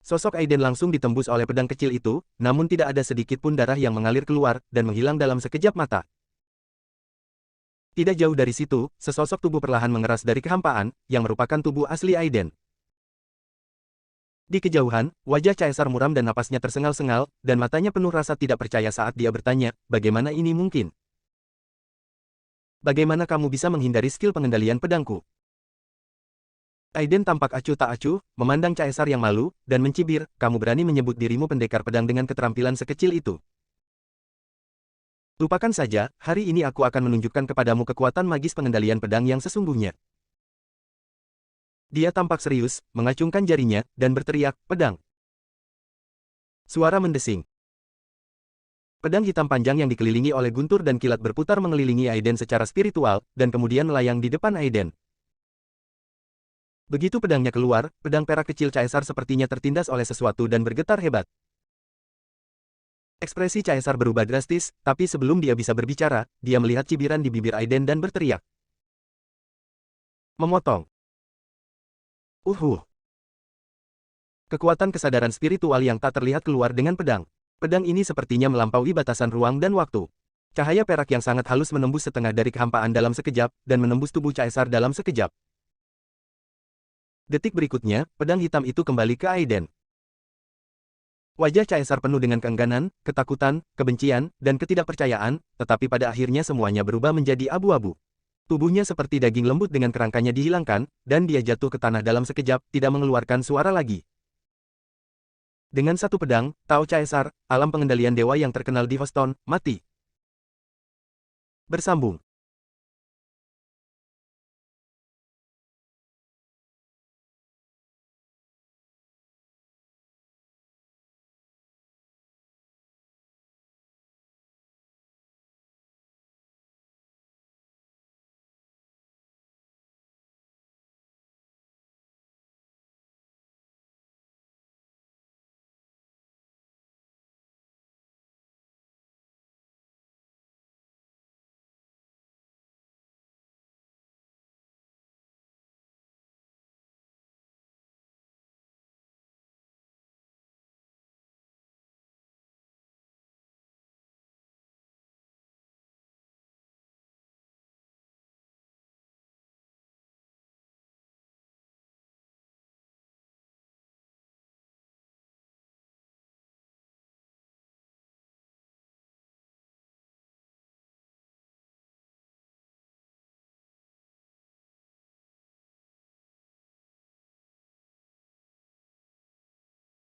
[SPEAKER 1] Sosok Aiden langsung ditembus oleh pedang kecil itu, namun tidak ada sedikit pun darah yang mengalir keluar, dan menghilang dalam sekejap mata. Tidak jauh dari situ, sesosok tubuh perlahan mengeras dari kehampaan, yang merupakan tubuh asli Aiden. Di kejauhan, wajah Caesar muram dan napasnya tersengal-sengal, dan matanya penuh rasa tidak percaya saat dia bertanya, bagaimana ini mungkin? Bagaimana kamu bisa menghindari skill pengendalian pedangku? Aiden tampak acuh tak acuh, memandang Caesar yang malu, dan mencibir, kamu berani menyebut dirimu pendekar pedang dengan keterampilan sekecil itu. Lupakan saja, hari ini aku akan menunjukkan kepadamu kekuatan magis pengendalian pedang yang sesungguhnya. Dia tampak serius, mengacungkan jarinya, dan berteriak, pedang. Suara mendesing. Pedang hitam panjang yang dikelilingi oleh guntur dan kilat berputar mengelilingi Aiden secara spiritual, dan kemudian melayang di depan Aiden. Begitu pedangnya keluar, pedang perak kecil Caesar sepertinya tertindas oleh sesuatu dan bergetar hebat. Ekspresi Caesar berubah drastis, tapi sebelum dia bisa berbicara, dia melihat cibiran di bibir Aiden dan berteriak. Memotong. Kekuatan kesadaran spiritual yang tak terlihat keluar dengan pedang. Pedang ini sepertinya melampaui batasan ruang dan waktu. Cahaya perak yang sangat halus menembus setengah dari kehampaan dalam sekejap, dan menembus tubuh Caesar dalam sekejap. Detik berikutnya, pedang hitam itu kembali ke Aiden. Wajah Caesar penuh dengan keengganan, ketakutan, kebencian, dan ketidakpercayaan, tetapi pada akhirnya semuanya berubah menjadi abu-abu. Tubuhnya seperti daging lembut dengan kerangkanya dihilangkan, dan dia jatuh ke tanah dalam sekejap, tidak mengeluarkan suara lagi. Dengan satu pedang, Tao Caesar, alam pengendalian dewa yang terkenal di Houston, mati. Bersambung.